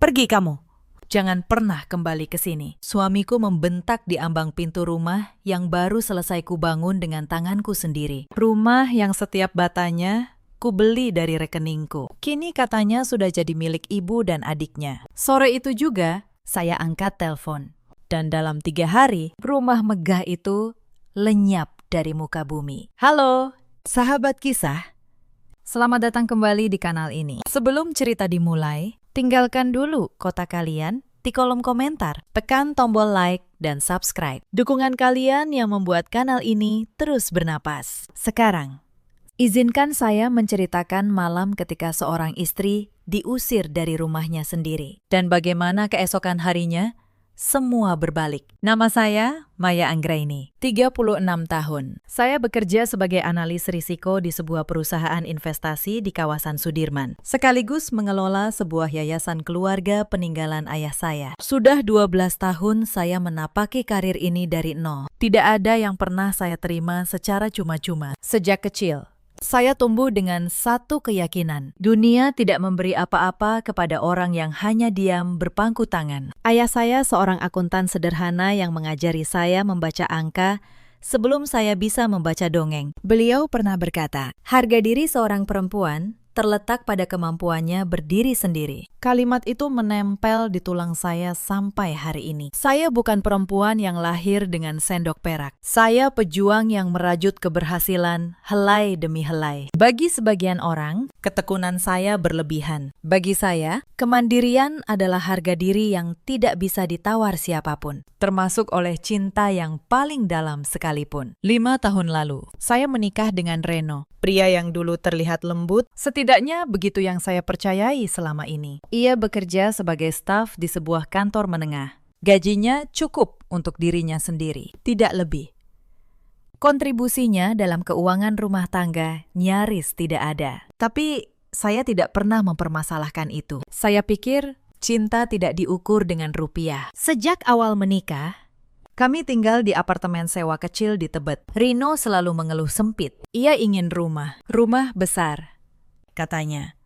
Pergi kamu. Jangan pernah kembali ke sini. Suamiku membentak di ambang pintu rumah yang baru selesai kubangun dengan tanganku sendiri. Rumah yang setiap batanya kubeli dari rekeningku. Kini katanya sudah jadi milik ibu dan adiknya. Sore itu juga saya angkat telepon. Dan dalam 3 hari, rumah megah itu lenyap dari muka bumi. Halo, sahabat kisah. Selamat datang kembali di kanal ini. Sebelum cerita dimulai, tinggalkan dulu kotak kalian di kolom komentar. Tekan tombol like dan subscribe. Dukungan kalian yang membuat kanal ini terus bernapas. Sekarang, izinkan saya menceritakan malam ketika seorang istri diusir dari rumahnya sendiri. Dan bagaimana keesokan harinya, semua berbalik. Nama saya Maya Anggraini, 36 tahun. Saya bekerja sebagai analis risiko di sebuah perusahaan investasi di kawasan Sudirman. Sekaligus mengelola sebuah yayasan keluarga peninggalan ayah saya. Sudah 12 tahun saya menapaki karir ini dari nol. Tidak ada yang pernah saya terima secara cuma-cuma. Sejak kecil, saya tumbuh dengan satu keyakinan. Dunia tidak memberi apa-apa kepada orang yang hanya diam berpangku tangan. Ayah saya seorang akuntan sederhana yang mengajari saya membaca angka sebelum saya bisa membaca dongeng. Beliau pernah berkata, harga diri seorang perempuan terletak pada kemampuannya berdiri sendiri. Kalimat itu menempel di tulang saya sampai hari ini. Saya bukan perempuan yang lahir dengan sendok perak. Saya pejuang yang merajut keberhasilan helai demi helai. Bagi sebagian orang, ketekunan saya berlebihan. Bagi saya, kemandirian adalah harga diri yang tidak bisa ditawar siapapun, termasuk oleh cinta yang paling dalam sekalipun. 5 tahun lalu, saya menikah dengan Reno, pria yang dulu terlihat lembut, setidaknya begitu yang saya percayai selama ini. Ia bekerja sebagai staf di sebuah kantor menengah. Gajinya cukup untuk dirinya sendiri, tidak lebih. Kontribusinya dalam keuangan rumah tangga nyaris tidak ada. Tapi saya tidak pernah mempermasalahkan itu. Saya pikir cinta tidak diukur dengan rupiah. Sejak awal menikah, kami tinggal di apartemen sewa kecil di Tebet. Rino selalu mengeluh sempit. Ia ingin rumah besar, katanya,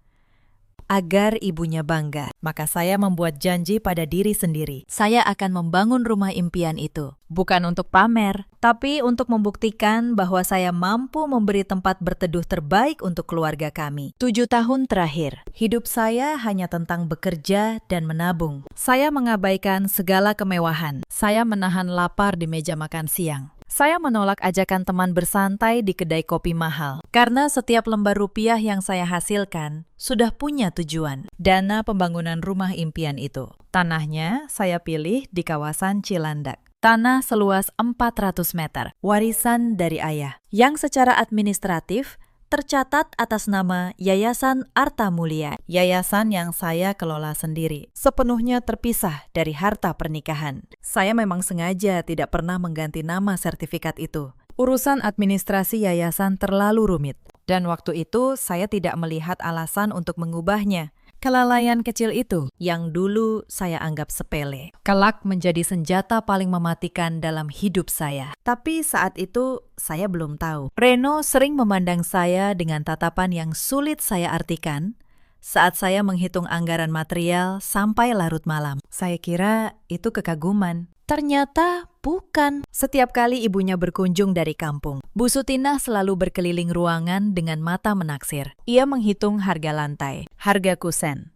agar ibunya bangga. Maka saya membuat janji pada diri sendiri. Saya akan membangun rumah impian itu. Bukan untuk pamer, tapi untuk membuktikan bahwa saya mampu memberi tempat berteduh terbaik untuk keluarga kami. 7 tahun terakhir, hidup saya hanya tentang bekerja dan menabung. Saya mengabaikan segala kemewahan. Saya menahan lapar di meja makan siang. Saya menolak ajakan teman bersantai di kedai kopi mahal, karena setiap lembar rupiah yang saya hasilkan sudah punya tujuan, dana pembangunan rumah impian itu. Tanahnya saya pilih di kawasan Cilandak. Tanah seluas 400 meter, warisan dari ayah, yang secara administratif tercatat atas nama Yayasan Arta Mulia, yayasan yang saya kelola sendiri, sepenuhnya terpisah dari harta pernikahan. Saya memang sengaja tidak pernah mengganti nama sertifikat itu. Urusan administrasi yayasan terlalu rumit, dan waktu itu saya tidak melihat alasan untuk mengubahnya. Kelalaian kecil itu yang dulu saya anggap sepele, kelak menjadi senjata paling mematikan dalam hidup saya. Tapi saat itu saya belum tahu. Reno sering memandang saya dengan tatapan yang sulit saya artikan saat saya menghitung anggaran material sampai larut malam. Saya kira itu kekaguman. Ternyata bukan. Setiap kali ibunya berkunjung dari kampung, Bu Sutinah selalu berkeliling ruangan dengan mata menaksir. Ia menghitung harga lantai, harga kusen,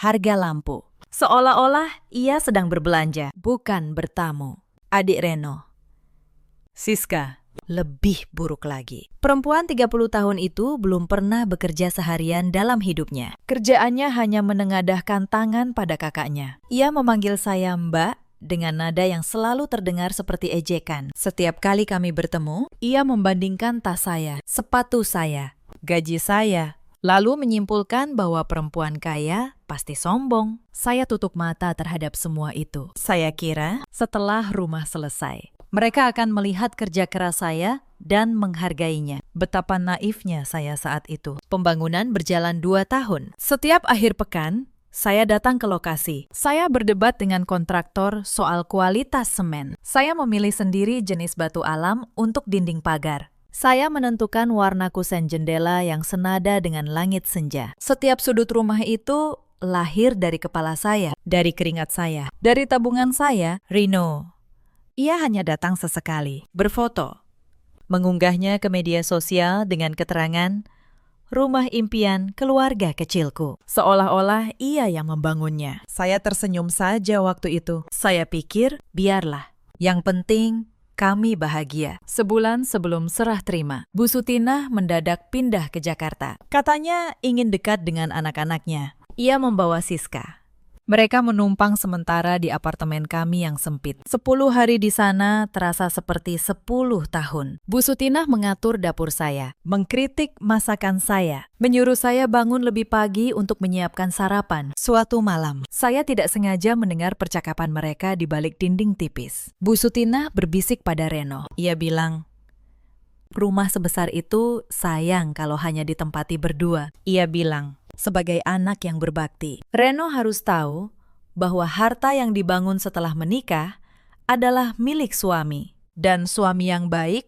harga lampu. Seolah-olah ia sedang berbelanja, bukan bertamu. Adik Reno, Siska, lebih buruk lagi. Perempuan 30 tahun itu belum pernah bekerja seharian dalam hidupnya. Kerjaannya hanya menengadahkan tangan pada kakaknya. Ia memanggil saya Mbak, dengan nada yang selalu terdengar seperti ejekan. Setiap kali kami bertemu, ia membandingkan tas saya, sepatu saya, gaji saya, lalu menyimpulkan bahwa perempuan kaya pasti sombong. Saya tutup mata terhadap semua itu. Saya kira setelah rumah selesai, mereka akan melihat kerja keras saya dan menghargainya. Betapa naifnya saya saat itu. Pembangunan berjalan 2 tahun. Setiap akhir pekan, saya datang ke lokasi. Saya berdebat dengan kontraktor soal kualitas semen. Saya memilih sendiri jenis batu alam untuk dinding pagar. Saya menentukan warna kusen jendela yang senada dengan langit senja. Setiap sudut rumah itu lahir dari kepala saya, dari keringat saya, dari tabungan saya. Reno, ia hanya datang sesekali, berfoto, mengunggahnya ke media sosial dengan keterangan rumah impian keluarga kecilku. Seolah-olah ia yang membangunnya. Saya tersenyum saja waktu itu. Saya pikir, biarlah. Yang penting, kami bahagia. Sebulan sebelum serah terima, Bu Sutinah mendadak pindah ke Jakarta. Katanya ingin dekat dengan anak-anaknya. Ia membawa Siska. Mereka menumpang sementara di apartemen kami yang sempit. 10 hari di sana terasa seperti 10 tahun. Bu Sutinah mengatur dapur saya, mengkritik masakan saya, menyuruh saya bangun lebih pagi untuk menyiapkan sarapan. Suatu malam, saya tidak sengaja mendengar percakapan mereka di balik dinding tipis. Bu Sutinah berbisik pada Reno. Ia bilang, "Rumah sebesar itu sayang kalau hanya ditempati berdua." Ia bilang, sebagai anak yang berbakti, Reno harus tahu bahwa harta yang dibangun setelah menikah adalah milik suami. Dan suami yang baik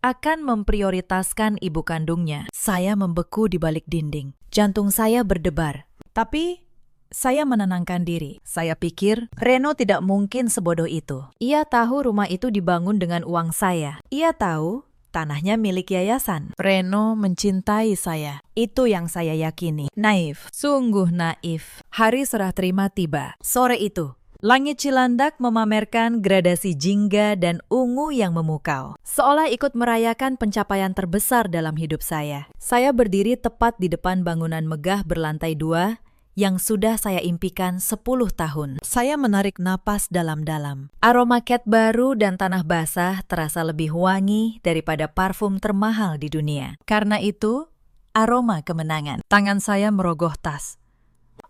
akan memprioritaskan ibu kandungnya. Saya membeku di balik dinding. Jantung saya berdebar. Tapi saya menenangkan diri. Saya pikir Reno tidak mungkin sebodoh itu. Ia tahu rumah itu dibangun dengan uang saya. Ia tahu tanahnya milik yayasan. Reno mencintai saya. Itu yang saya yakini. Naif, sungguh naif. Hari serah terima tiba. Sore itu, langit Cilandak memamerkan gradasi jingga dan ungu yang memukau. Seolah ikut merayakan pencapaian terbesar dalam hidup saya. Saya berdiri tepat di depan bangunan megah berlantai 2 yang sudah saya impikan 10 tahun. Saya menarik napas dalam-dalam. Aroma cat baru dan tanah basah terasa lebih wangi daripada parfum termahal di dunia. Karena itu, aroma kemenangan. Tangan saya merogoh tas,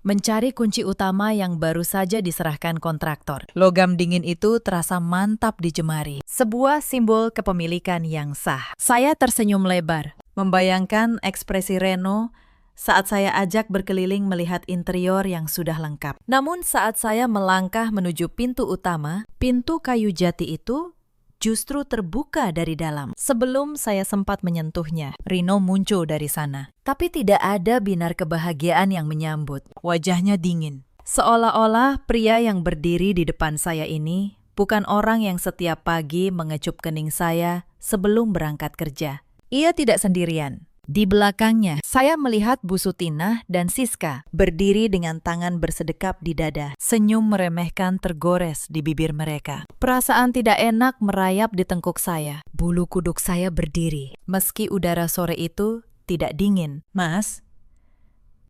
mencari kunci utama yang baru saja diserahkan kontraktor. Logam dingin itu terasa mantap di jemari. Sebuah simbol kepemilikan yang sah. Saya tersenyum lebar, membayangkan ekspresi Reno saat saya ajak berkeliling melihat interior yang sudah lengkap. Namun saat saya melangkah menuju pintu utama, pintu kayu jati itu justru terbuka dari dalam. Sebelum saya sempat menyentuhnya, Reno muncul dari sana. Tapi tidak ada binar kebahagiaan yang menyambut. Wajahnya dingin. Seolah-olah pria yang berdiri di depan saya ini bukan orang yang setiap pagi mengecup kening saya sebelum berangkat kerja. Ia tidak sendirian. Di belakangnya, saya melihat Bu Sutinah dan Siska berdiri dengan tangan bersedekap di dada. Senyum meremehkan tergores di bibir mereka. Perasaan tidak enak merayap di tengkuk saya. Bulu kuduk saya berdiri, meski udara sore itu tidak dingin. "Mas,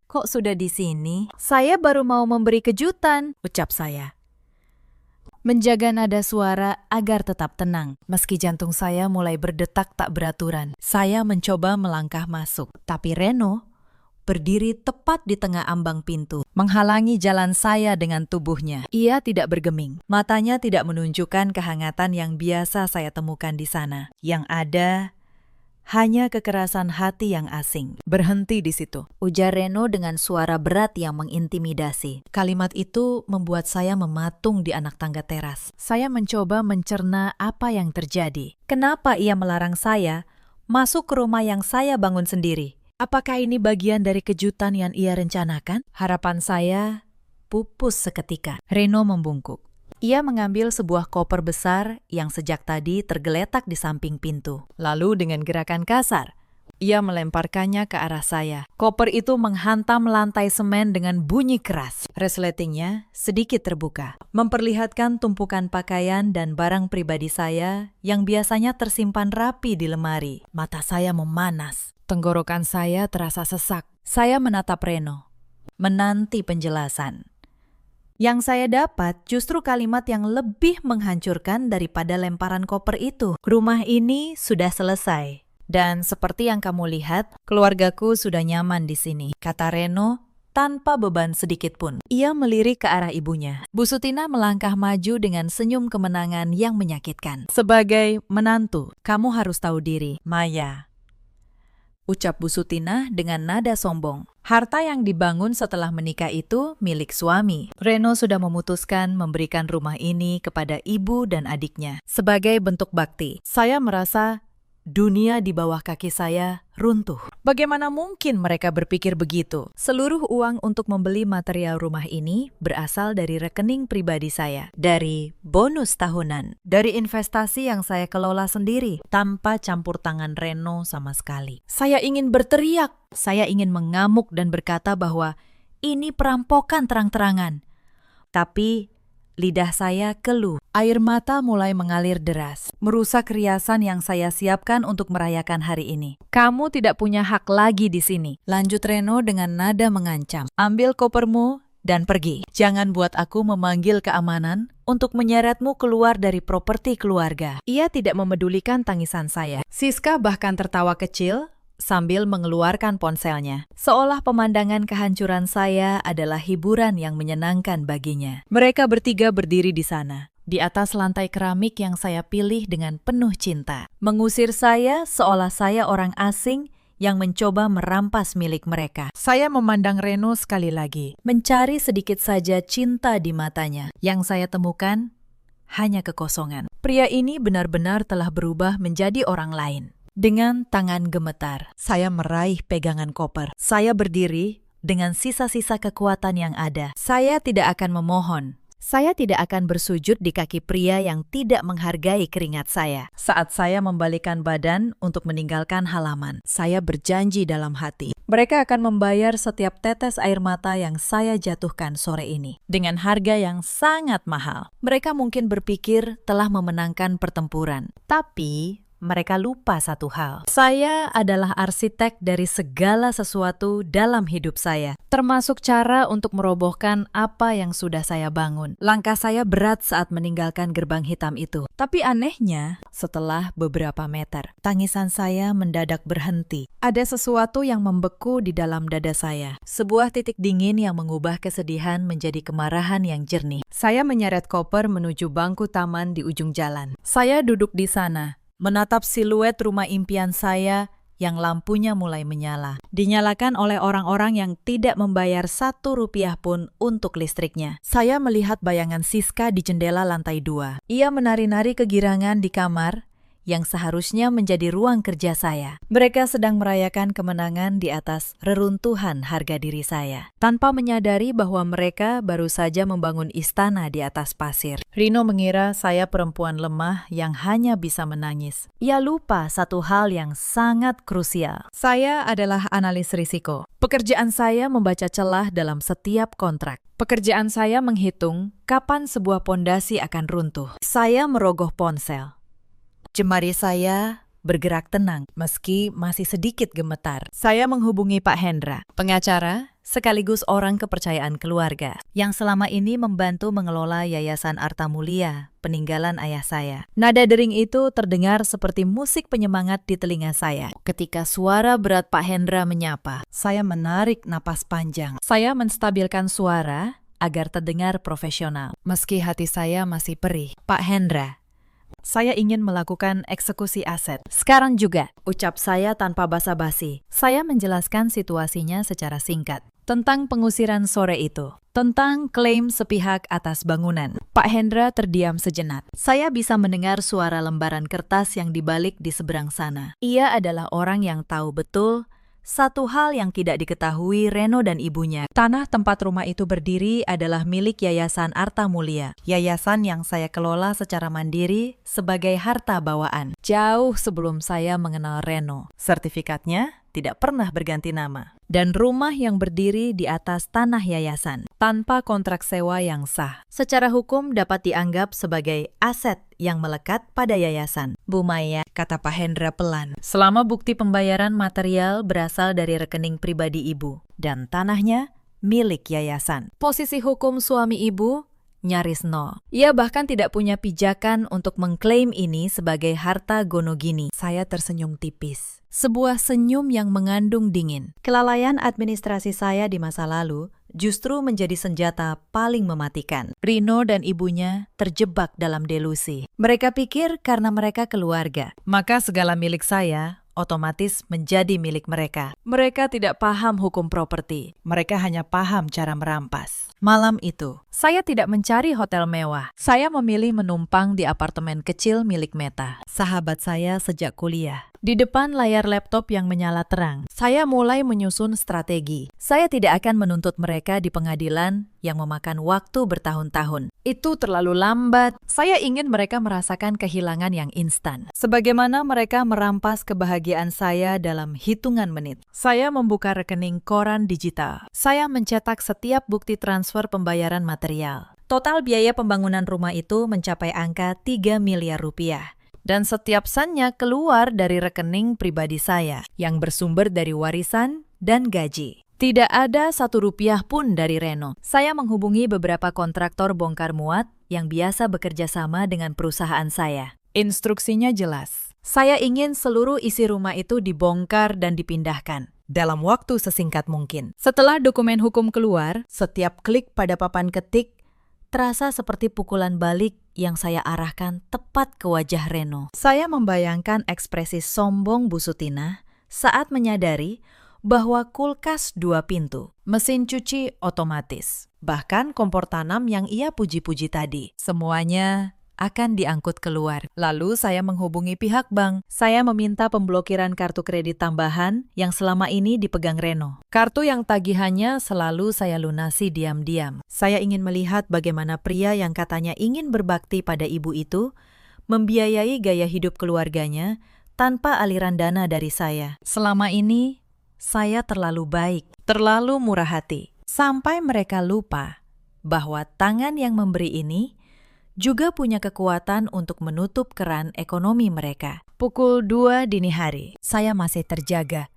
kok sudah di sini?" "Saya baru mau memberi kejutan," ucap saya, menjaga nada suara agar tetap tenang. Meski jantung saya mulai berdetak tak beraturan, saya mencoba melangkah masuk. Tapi Reno berdiri tepat di tengah ambang pintu, menghalangi jalan saya dengan tubuhnya. Ia tidak bergeming. Matanya tidak menunjukkan kehangatan yang biasa saya temukan di sana. Yang ada hanya kekerasan hati yang asing. "Berhenti di situ," ujar Reno dengan suara berat yang mengintimidasi. Kalimat itu membuat saya mematung di anak tangga teras. Saya mencoba mencerna apa yang terjadi. Kenapa ia melarang saya masuk ke rumah yang saya bangun sendiri? Apakah ini bagian dari kejutan yang ia rencanakan? Harapan saya pupus seketika. Reno membungkuk. Ia mengambil sebuah koper besar yang sejak tadi tergeletak di samping pintu. Lalu dengan gerakan kasar, ia melemparkannya ke arah saya. Koper itu menghantam lantai semen dengan bunyi keras. Resletingnya sedikit terbuka, memperlihatkan tumpukan pakaian dan barang pribadi saya yang biasanya tersimpan rapi di lemari. Mata saya memanas. Tenggorokan saya terasa sesak. Saya menatap Reno, menanti penjelasan. Yang saya dapat justru kalimat yang lebih menghancurkan daripada lemparan koper itu. "Rumah ini sudah selesai. Dan seperti yang kamu lihat, keluargaku sudah nyaman di sini," kata Reno tanpa beban sedikit pun. Ia melirik ke arah ibunya. Bu Sutinah melangkah maju dengan senyum kemenangan yang menyakitkan. "Sebagai menantu, kamu harus tahu diri, Maya," ucap Bu Sutinah dengan nada sombong. Harta yang dibangun setelah menikah itu milik suami. Reno sudah memutuskan memberikan rumah ini kepada ibu dan adiknya sebagai bentuk bakti. Saya merasa dunia di bawah kaki saya runtuh. Bagaimana mungkin mereka berpikir begitu? Seluruh uang untuk membeli material rumah ini berasal dari rekening pribadi saya, dari bonus tahunan, dari investasi yang saya kelola sendiri, tanpa campur tangan Reno sama sekali. Saya ingin berteriak, saya ingin mengamuk dan berkata bahwa ini perampokan terang-terangan. Tapi lidah saya keluh. Air mata mulai mengalir deras, merusak riasan yang saya siapkan untuk merayakan hari ini. Kamu tidak punya hak lagi di sini. Lanjut Reno dengan nada mengancam. Ambil kopermu dan pergi. Jangan buat aku memanggil keamanan untuk menyeretmu keluar dari properti keluarga. Ia tidak memedulikan tangisan saya. Siska bahkan tertawa kecil sambil mengeluarkan ponselnya, seolah pemandangan kehancuran saya adalah hiburan yang menyenangkan baginya. Mereka bertiga berdiri di sana, di atas lantai keramik yang saya pilih dengan penuh cinta, mengusir saya seolah saya orang asing yang mencoba merampas milik mereka. Saya memandang Reno sekali lagi, mencari sedikit saja cinta di matanya. Yang saya temukan hanya kekosongan. Pria ini benar-benar telah berubah menjadi orang lain. Dengan tangan gemetar, saya meraih pegangan koper. Saya berdiri dengan sisa-sisa kekuatan yang ada. Saya tidak akan memohon. Saya tidak akan bersujud di kaki pria yang tidak menghargai keringat saya. Saat saya membalikkan badan untuk meninggalkan halaman, saya berjanji dalam hati. Mereka akan membayar setiap tetes air mata yang saya jatuhkan sore ini dengan harga yang sangat mahal. Mereka mungkin berpikir telah memenangkan pertempuran, tapi mereka lupa satu hal. Saya adalah arsitek dari segala sesuatu dalam hidup saya, termasuk cara untuk merobohkan apa yang sudah saya bangun. Langkah saya berat saat meninggalkan gerbang hitam itu. Tapi anehnya, setelah beberapa meter, tangisan saya mendadak berhenti. Ada sesuatu yang membeku di dalam dada saya. Sebuah titik dingin yang mengubah kesedihan menjadi kemarahan yang jernih. Saya menyeret koper menuju bangku taman di ujung jalan. Saya duduk di sana, menatap siluet rumah impian saya yang lampunya mulai menyala. Dinyalakan oleh orang-orang yang tidak membayar Rp1 pun untuk listriknya. Saya melihat bayangan Siska di jendela lantai 2. Ia menari-nari kegirangan di kamar yang seharusnya menjadi ruang kerja saya. Mereka sedang merayakan kemenangan di atas reruntuhan harga diri saya, tanpa menyadari bahwa mereka baru saja membangun istana di atas pasir. Rino mengira saya perempuan lemah yang hanya bisa menangis. Ia lupa satu hal yang sangat krusial. Saya adalah analis risiko. Pekerjaan saya membaca celah dalam setiap kontrak. Pekerjaan saya menghitung kapan sebuah pondasi akan runtuh. Saya merogoh ponsel. Jemari saya bergerak tenang, meski masih sedikit gemetar. Saya menghubungi Pak Hendra, pengacara sekaligus orang kepercayaan keluarga, yang selama ini membantu mengelola Yayasan Arta Mulia, peninggalan ayah saya. Nada dering itu terdengar seperti musik penyemangat di telinga saya. Ketika suara berat Pak Hendra menyapa, saya menarik napas panjang. Saya menstabilkan suara agar terdengar profesional, meski hati saya masih perih. Pak Hendra, saya ingin melakukan eksekusi aset. Sekarang juga, ucap saya tanpa basa-basi. Saya menjelaskan situasinya secara singkat. Tentang pengusiran sore itu. Tentang klaim sepihak atas bangunan. Pak Hendra terdiam sejenak. Saya bisa mendengar suara lembaran kertas yang dibalik di seberang sana. Ia adalah orang yang tahu betul satu hal yang tidak diketahui Reno dan ibunya. Tanah tempat rumah itu berdiri adalah milik Yayasan Arta Mulia. Yayasan yang saya kelola secara mandiri sebagai harta bawaan. Jauh sebelum saya mengenal Reno. Sertifikatnya tidak pernah berganti nama. Dan rumah yang berdiri di atas tanah yayasan, tanpa kontrak sewa yang sah. Secara hukum dapat dianggap sebagai aset yang melekat pada yayasan. Bu Maya, kata Pak Hendra pelan, selama bukti pembayaran material berasal dari rekening pribadi ibu, dan tanahnya milik yayasan. Posisi hukum suami ibu nyaris nol. Ia bahkan tidak punya pijakan untuk mengklaim ini sebagai harta gonogini. Saya tersenyum tipis. Sebuah senyum yang mengandung dingin. Kelalaian administrasi saya di masa lalu justru menjadi senjata paling mematikan. Rino dan ibunya terjebak dalam delusi. Mereka pikir karena mereka keluarga, maka segala milik saya otomatis menjadi milik mereka. Mereka tidak paham hukum properti. Mereka hanya paham cara merampas. Malam itu, saya tidak mencari hotel mewah. Saya memilih menumpang di apartemen kecil milik Meta, sahabat saya sejak kuliah. Di depan layar laptop yang menyala terang, saya mulai menyusun strategi. Saya tidak akan menuntut mereka di pengadilan yang memakan waktu bertahun-tahun. Itu terlalu lambat. Saya ingin mereka merasakan kehilangan yang instan. Sebagaimana mereka merampas kebahagiaan saya dalam hitungan menit. Saya membuka rekening koran digital. Saya mencetak setiap bukti transfer pembayaran material. Total biaya pembangunan rumah itu mencapai angka 3 miliar rupiah. Dan setiap sennya keluar dari rekening pribadi saya yang bersumber dari warisan dan gaji. Tidak ada 1 rupiah pun dari Reno. Saya menghubungi beberapa kontraktor bongkar muat yang biasa bekerja sama dengan perusahaan saya. Instruksinya jelas. Saya ingin seluruh isi rumah itu dibongkar dan dipindahkan dalam waktu sesingkat mungkin. Setelah dokumen hukum keluar, setiap klik pada papan ketik terasa seperti pukulan balik yang saya arahkan tepat ke wajah Reno. Saya membayangkan ekspresi sombong Bu Sutina saat menyadari bahwa kulkas 2 pintu, mesin cuci otomatis, bahkan kompor tanam yang ia puji-puji tadi, semuanya akan diangkut keluar. Lalu saya menghubungi pihak bank. Saya meminta pemblokiran kartu kredit tambahan yang selama ini dipegang Reno. Kartu yang tagihannya selalu saya lunasi diam-diam. Saya ingin melihat bagaimana pria yang katanya ingin berbakti pada ibu itu membiayai gaya hidup keluarganya tanpa aliran dana dari saya. Selama ini, saya terlalu baik, terlalu murah hati, sampai mereka lupa bahwa tangan yang memberi ini juga punya kekuatan untuk menutup keran ekonomi mereka. Pukul 2 dini hari, saya masih terjaga.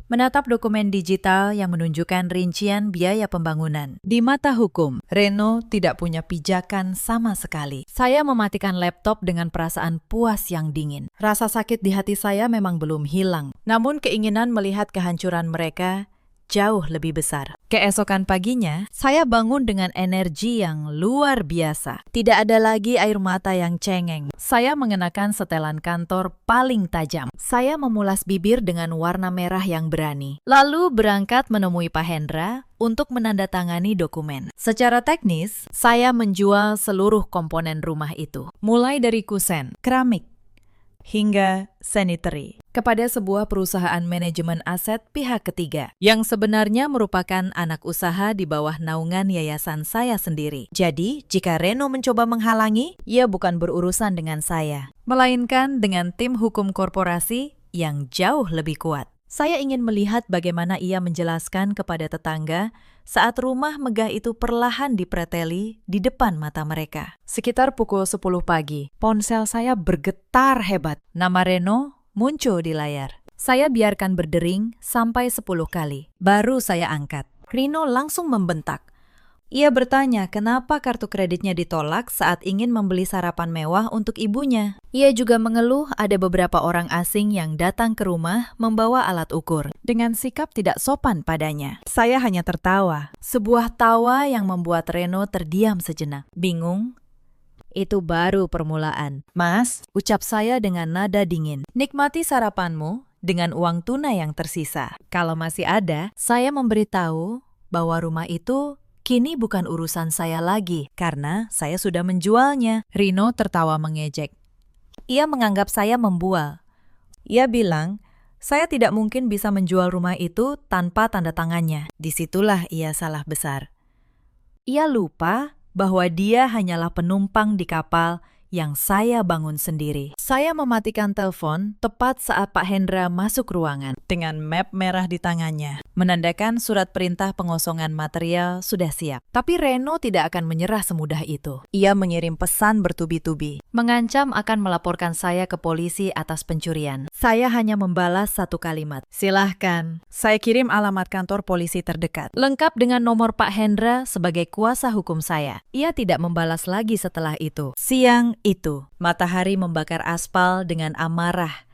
Menatap dokumen digital yang menunjukkan rincian biaya pembangunan. Di mata hukum, Reno tidak punya pijakan sama sekali. Saya mematikan laptop dengan perasaan puas yang dingin. Rasa sakit di hati saya memang belum hilang. Namun keinginan melihat kehancuran mereka jauh lebih besar. Keesokan paginya, saya bangun dengan energi yang luar biasa. Tidak ada lagi air mata yang cengeng. Saya mengenakan setelan kantor paling tajam. Saya memulas bibir dengan warna merah yang berani. Lalu berangkat menemui Pak Hendra untuk menandatangani dokumen. Secara teknis, saya menjual seluruh komponen rumah itu. Mulai dari kusen, keramik, hingga sanitary, kepada sebuah perusahaan manajemen aset pihak ketiga, yang sebenarnya merupakan anak usaha di bawah naungan yayasan saya sendiri. Jadi, jika Reno mencoba menghalangi, ia bukan berurusan dengan saya, melainkan dengan tim hukum korporasi yang jauh lebih kuat. Saya ingin melihat bagaimana ia menjelaskan kepada tetangga saat rumah megah itu perlahan dipreteli di depan mata mereka. Sekitar pukul 10 pagi, ponsel saya bergetar hebat. Nama Reno muncul di layar. Saya biarkan berdering sampai 10 kali. Baru saya angkat. Reno langsung membentak. Ia bertanya kenapa kartu kreditnya ditolak saat ingin membeli sarapan mewah untuk ibunya. Ia juga mengeluh ada beberapa orang asing yang datang ke rumah membawa alat ukur dengan sikap tidak sopan padanya. Saya hanya tertawa. Sebuah tawa yang membuat Reno terdiam sejenak. Bingung? Itu baru permulaan. Mas, ucap saya dengan nada dingin. Nikmati sarapanmu dengan uang tunai yang tersisa. Kalau masih ada, saya memberitahu bahwa rumah itu kini bukan urusan saya lagi, karena saya sudah menjualnya. Reno tertawa mengejek. Ia menganggap saya membual. Ia bilang, saya tidak mungkin bisa menjual rumah itu tanpa tanda tangannya. Disitulah ia salah besar. Ia lupa bahwa dia hanyalah penumpang di kapal yang saya bangun sendiri. Saya mematikan telepon tepat saat Pak Hendra masuk ruangan dengan map merah di tangannya, menandakan surat perintah pengosongan material sudah siap. Tapi Reno tidak akan menyerah semudah itu. Ia mengirim pesan bertubi-tubi, mengancam akan melaporkan saya ke polisi atas pencurian. Saya hanya membalas satu kalimat, silahkan. Saya kirim alamat kantor polisi terdekat, lengkap dengan nomor Pak Hendra sebagai kuasa hukum saya. Ia tidak membalas lagi setelah itu. Siang itu, matahari membakar aspal dengan amarah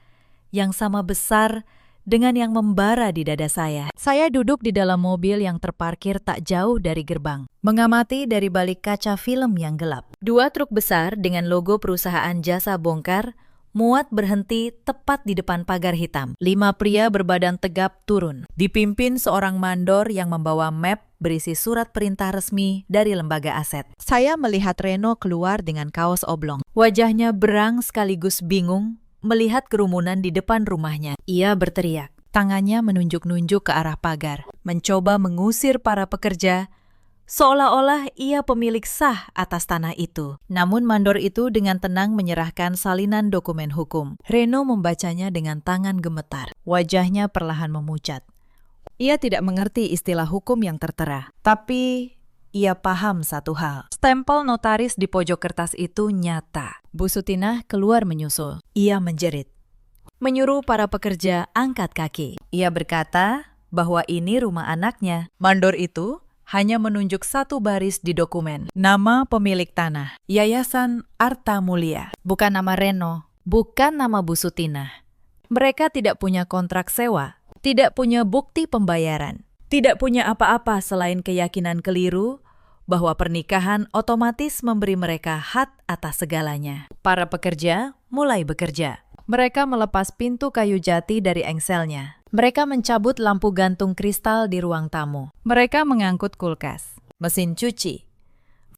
yang sama besar dengan yang membara di dada saya. Saya duduk di dalam mobil yang terparkir tak jauh dari gerbang, mengamati dari balik kaca film yang gelap. 2 truk besar dengan logo perusahaan jasa bongkar Muat berhenti tepat di depan pagar hitam. 5 pria berbadan tegap turun. Dipimpin seorang mandor yang membawa map berisi surat perintah resmi dari lembaga aset. Saya melihat Reno keluar dengan kaos oblong. Wajahnya berang sekaligus bingung melihat kerumunan di depan rumahnya. Ia berteriak. Tangannya menunjuk-nunjuk ke arah pagar, mencoba mengusir para pekerja, seolah-olah ia pemilik sah atas tanah itu. Namun mandor itu dengan tenang menyerahkan salinan dokumen hukum. Reno membacanya dengan tangan gemetar. Wajahnya perlahan memucat. Ia tidak mengerti istilah hukum yang tertera, tapi ia paham satu hal. Stempel notaris di pojok kertas itu nyata. Bu Sutinah keluar menyusul. Ia menjerit. Menyuruh para pekerja angkat kaki. Ia berkata bahwa ini rumah anaknya. Mandor itu hanya menunjuk satu baris di dokumen. Nama pemilik tanah, Yayasan Arta Mulia. Bukan nama Reno, bukan nama Bu Sutinah. Mereka tidak punya kontrak sewa, tidak punya bukti pembayaran, tidak punya apa-apa selain keyakinan keliru bahwa pernikahan otomatis memberi mereka hak atas segalanya. Para pekerja mulai bekerja. Mereka melepas pintu kayu jati dari engselnya. Mereka mencabut lampu gantung kristal di ruang tamu. Mereka mengangkut kulkas, mesin cuci,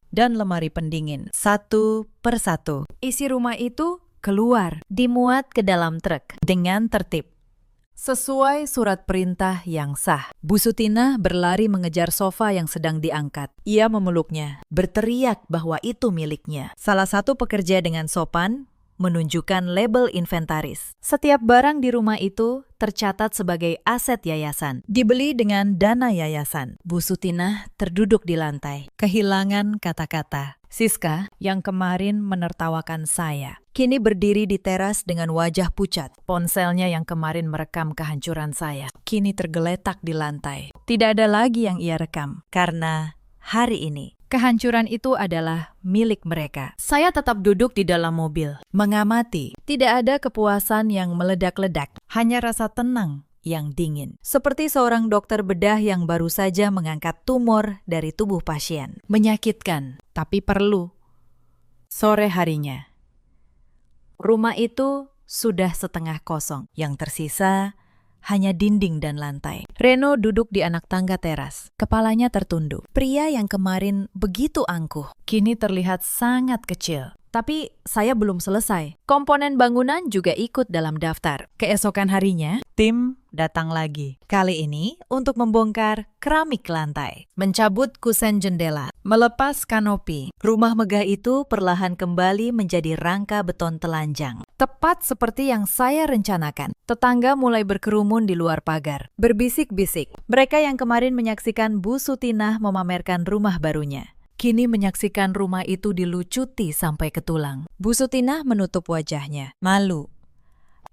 dan lemari pendingin satu persatu. Isi rumah itu keluar, dimuat ke dalam truk dengan tertib. Sesuai surat perintah yang sah. Bu Sutinah berlari mengejar sofa yang sedang diangkat. Ia memeluknya, berteriak bahwa itu miliknya. Salah satu pekerja dengan sopan menunjukkan label inventaris. Setiap barang di rumah itu tercatat sebagai aset yayasan. Dibeli dengan dana yayasan. Bu Sutinah terduduk di lantai, kehilangan kata-kata. Siska, yang kemarin menertawakan saya, kini berdiri di teras dengan wajah pucat. Ponselnya yang kemarin merekam kehancuran saya, kini tergeletak di lantai. Tidak ada lagi yang ia rekam, karena hari ini kehancuran itu adalah milik mereka. Saya tetap duduk di dalam mobil, mengamati. Tidak ada kepuasan yang meledak-ledak, hanya rasa tenang yang dingin. Seperti seorang dokter bedah yang baru saja mengangkat tumor dari tubuh pasien. Menyakitkan, tapi perlu. Sore harinya, rumah itu sudah setengah kosong. Yang tersisa hanya dinding dan lantai. Reno duduk di anak tangga teras. Kepalanya tertunduk. Pria yang kemarin begitu angkuh, kini terlihat sangat kecil. Tapi saya belum selesai. Komponen bangunan juga ikut dalam daftar. Keesokan harinya, tim datang lagi. Kali ini untuk membongkar keramik lantai, mencabut kusen jendela, melepas kanopi. Rumah megah itu perlahan kembali menjadi rangka beton telanjang. Tepat seperti yang saya rencanakan. Tetangga mulai berkerumun di luar pagar, berbisik-bisik. Mereka yang kemarin menyaksikan Bu Sutinah memamerkan rumah barunya, kini menyaksikan rumah itu dilucuti sampai ke tulang. Bu Sutinah menutup wajahnya, malu.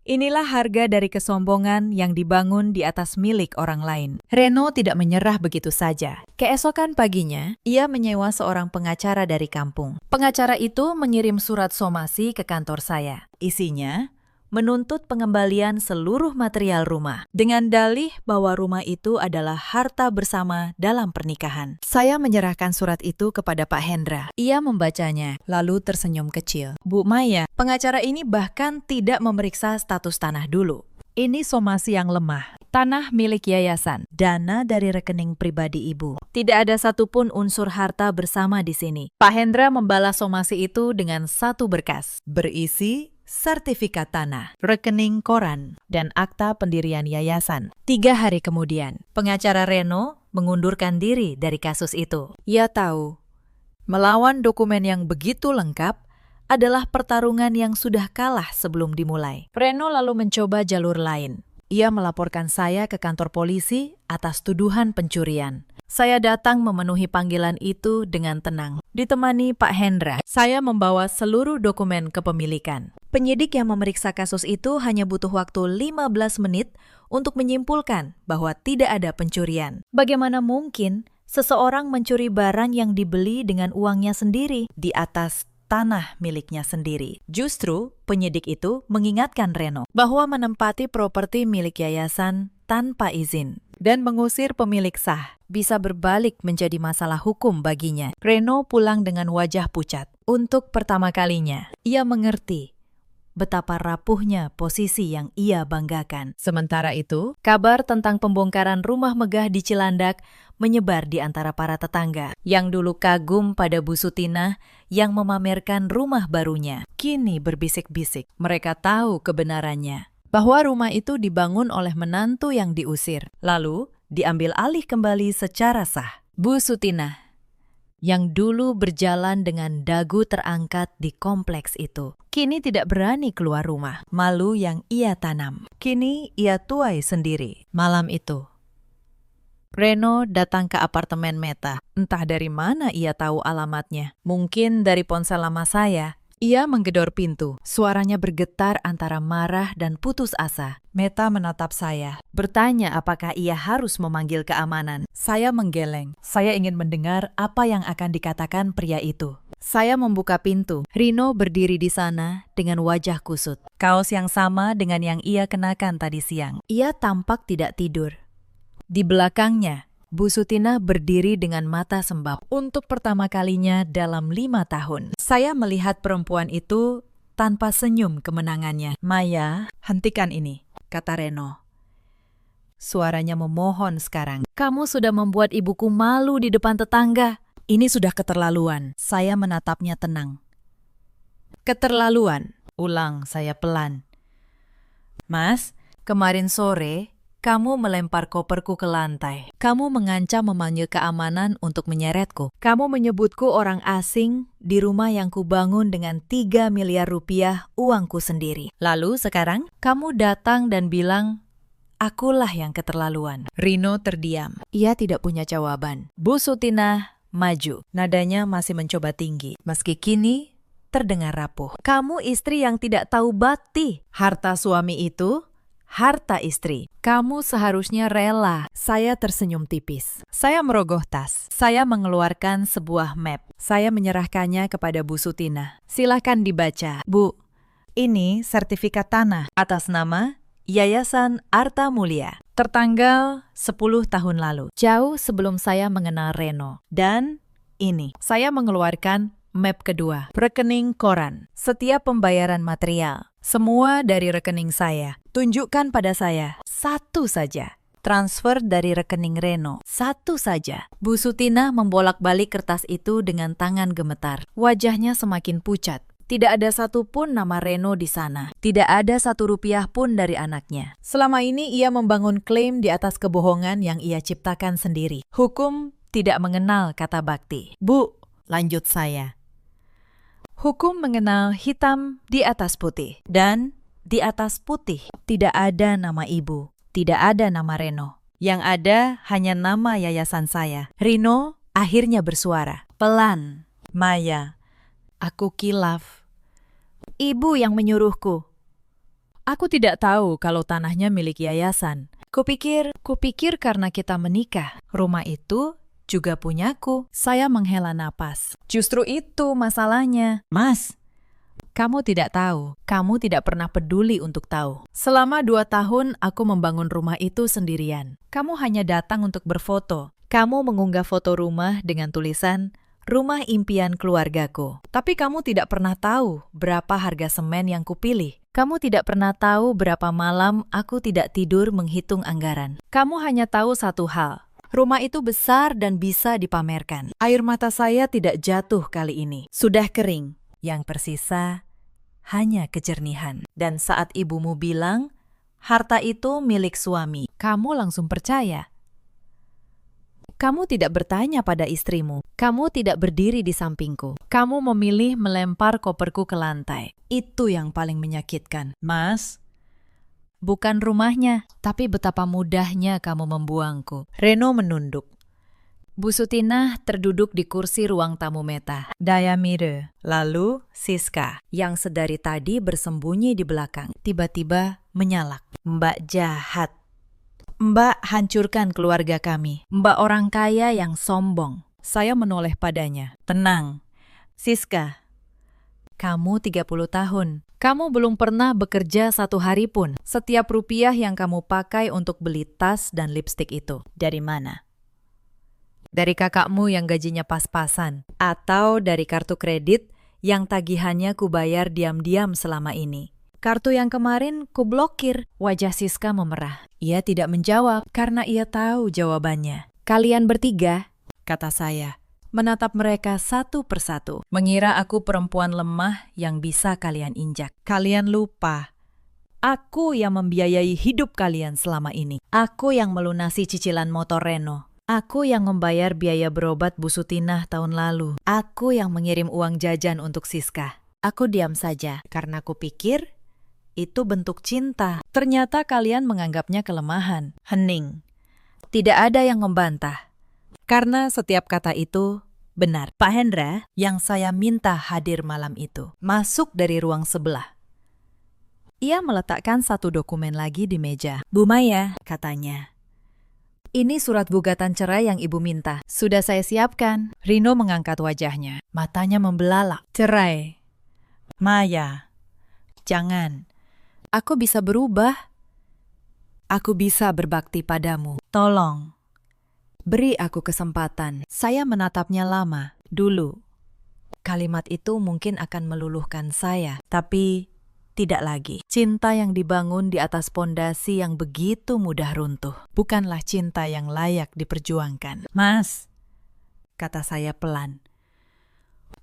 Inilah harga dari kesombongan yang dibangun di atas milik orang lain. Reno tidak menyerah begitu saja. Keesokan paginya, ia menyewa seorang pengacara dari kampung. Pengacara itu mengirim surat somasi ke kantor saya. Isinya menuntut pengembalian seluruh material rumah dengan dalih bahwa rumah itu adalah harta bersama dalam pernikahan. Saya menyerahkan surat itu kepada Pak Hendra. Ia membacanya, lalu tersenyum kecil. Bu Maya, pengacara ini bahkan tidak memeriksa status tanah dulu. Ini somasi yang lemah. Tanah milik yayasan, dana dari rekening pribadi ibu. Tidak ada satupun unsur harta bersama di sini. Pak Hendra membalas somasi itu dengan satu berkas, berisi sertifikat tanah, rekening koran, dan akta pendirian yayasan. 3 hari kemudian, pengacara Reno mengundurkan diri dari kasus itu. Ia tahu, melawan dokumen yang begitu lengkap adalah pertarungan yang sudah kalah sebelum dimulai. Reno lalu mencoba jalur lain. Ia melaporkan saya ke kantor polisi atas tuduhan pencurian. Saya datang memenuhi panggilan itu dengan tenang. Ditemani Pak Hendra, saya membawa seluruh dokumen kepemilikan. Penyidik yang memeriksa kasus itu hanya butuh waktu 15 menit untuk menyimpulkan bahwa tidak ada pencurian. Bagaimana mungkin seseorang mencuri barang yang dibeli dengan uangnya sendiri di atas tanah miliknya sendiri? Justru penyidik itu mengingatkan Reno bahwa menempati properti milik yayasan tanpa izin dan mengusir pemilik sah bisa berbalik menjadi masalah hukum baginya. Reno pulang dengan wajah pucat. Untuk pertama kalinya, ia mengerti betapa rapuhnya posisi yang ia banggakan. Sementara itu, kabar tentang pembongkaran rumah megah di Cilandak menyebar di antara para tetangga yang dulu kagum pada Bu Sutinah yang memamerkan rumah barunya. Kini berbisik-bisik, mereka tahu kebenarannya, bahwa rumah itu dibangun oleh menantu yang diusir, lalu diambil alih kembali secara sah. Bu Sutinah yang dulu berjalan dengan dagu terangkat di kompleks itu, kini tidak berani keluar rumah. Malu yang ia tanam, kini ia tuai sendiri. Malam itu, Reno datang ke apartemen Meta. Entah dari mana ia tahu alamatnya. Mungkin dari ponsel lama saya. Ia menggedor pintu. Suaranya bergetar antara marah dan putus asa. Meta menatap saya, bertanya apakah ia harus memanggil keamanan. Saya menggeleng. Saya ingin mendengar apa yang akan dikatakan pria itu. Saya membuka pintu. Rino berdiri di sana dengan wajah kusut. Kaos yang sama dengan yang ia kenakan tadi siang. Ia tampak tidak tidur. Di belakangnya, Bu Sutinah berdiri dengan mata sembab. Untuk pertama kalinya dalam 5 tahun, saya melihat perempuan itu tanpa senyum kemenangannya. Maya, hentikan ini, kata Reno. Suaranya memohon sekarang. Kamu sudah membuat ibuku malu di depan tetangga. Ini sudah keterlaluan. Saya menatapnya tenang. Keterlaluan, ulang saya pelan. Mas, kemarin sore kamu melempar koperku ke lantai. Kamu mengancam memanggil keamanan untuk menyeretku. Kamu menyebutku orang asing di rumah yang kubangun dengan 3 miliar rupiah uangku sendiri. Lalu sekarang, kamu datang dan bilang, akulah yang keterlaluan. Rino terdiam. Ia tidak punya jawaban. Bu Sutinah maju. Nadanya masih mencoba tinggi. Meski kini terdengar rapuh. Kamu istri yang tidak tahu bakti. Harta suami itu harta istri. Kamu seharusnya rela. Saya tersenyum tipis. Saya merogoh tas. Saya mengeluarkan sebuah map. Saya menyerahkannya kepada Bu Sutinah. Silahkan dibaca. Bu, ini sertifikat tanah atas nama Yayasan Arta Mulia. Tertanggal 10 tahun lalu. Jauh sebelum saya mengenal Reno. Dan ini, saya mengeluarkan map kedua. Rekening koran. Setiap pembayaran material. Semua dari rekening saya. Tunjukkan pada saya. Satu saja. Transfer dari rekening Reno. Satu saja. Bu Sutinah membolak-balik kertas itu dengan tangan gemetar. Wajahnya semakin pucat. Tidak ada satupun nama Reno di sana. Tidak ada 1 rupiah pun dari anaknya. Selama ini ia membangun klaim di atas kebohongan yang ia ciptakan sendiri. Hukum tidak mengenal kata bakti. Bu, lanjut saya. Hukum mengenal hitam di atas putih. Dan di atas putih tidak ada nama ibu. Tidak ada nama Reno. Yang ada hanya nama yayasan saya. Rino akhirnya bersuara. Pelan. Maya, aku kilaf. Ibu yang menyuruhku. Aku tidak tahu kalau tanahnya milik yayasan. Kupikir karena kita menikah. Rumah itu juga punyaku. Saya menghela napas. Justru itu masalahnya. Mas, kamu tidak tahu. Kamu tidak pernah peduli untuk tahu. Selama 2 tahun aku membangun rumah itu sendirian. Kamu hanya datang untuk berfoto. Kamu mengunggah foto rumah dengan tulisan, rumah impian keluargaku. Tapi kamu tidak pernah tahu berapa harga semen yang kupilih. Kamu tidak pernah tahu berapa malam aku tidak tidur menghitung anggaran. Kamu hanya tahu satu hal. Rumah itu besar dan bisa dipamerkan. Air mata saya tidak jatuh kali ini. Sudah kering. Yang tersisa hanya kejernihan. Dan saat ibumu bilang, harta itu milik suami, kamu langsung percaya. Kamu tidak bertanya pada istrimu. Kamu tidak berdiri di sampingku. Kamu memilih melempar koperku ke lantai. Itu yang paling menyakitkan. Mas, bukan rumahnya, tapi betapa mudahnya kamu membuangku. Reno menunduk. Bu Sutinah terduduk di kursi ruang tamu Meta. Dayamire, lalu Siska, yang sedari tadi bersembunyi di belakang, tiba-tiba menyalak. Mbak jahat. Mbak hancurkan keluarga kami. Mbak orang kaya yang sombong. Saya menoleh padanya. Tenang, Siska. Kamu 30 tahun. Kamu belum pernah bekerja 1 hari pun. Setiap rupiah yang kamu pakai untuk beli tas dan lipstik itu, dari mana? Dari kakakmu yang gajinya pas-pasan, atau dari kartu kredit yang tagihannya kubayar diam-diam selama ini. Kartu yang kemarin kublokir. Wajah Siska memerah. Ia tidak menjawab karena ia tahu jawabannya. Kalian bertiga, kata saya, menatap mereka satu persatu. Mengira aku perempuan lemah yang bisa kalian injak. Kalian lupa. Aku yang membiayai hidup kalian selama ini. Aku yang melunasi cicilan motor Reno. Aku yang membayar biaya berobat Bu Sutinah tahun lalu. Aku yang mengirim uang jajan untuk Siska. Aku diam saja karena kupikir itu bentuk cinta. Ternyata kalian menganggapnya kelemahan. Hening. Tidak ada yang membantah. Karena setiap kata itu benar. Pak Hendra yang saya minta hadir malam itu masuk dari ruang sebelah. Ia meletakkan satu dokumen lagi di meja. Bu Maya, katanya. Ini surat gugatan cerai yang ibu minta. Sudah saya siapkan. Rino mengangkat wajahnya. Matanya membelalak. Cerai. Maya, jangan. Aku bisa berubah. Aku bisa berbakti padamu. Tolong. Beri aku kesempatan. Saya menatapnya lama. Dulu. Kalimat itu mungkin akan meluluhkan saya. Tapi tidak lagi. Cinta yang dibangun di atas pondasi yang begitu mudah runtuh. Bukanlah cinta yang layak diperjuangkan. Mas, kata saya pelan.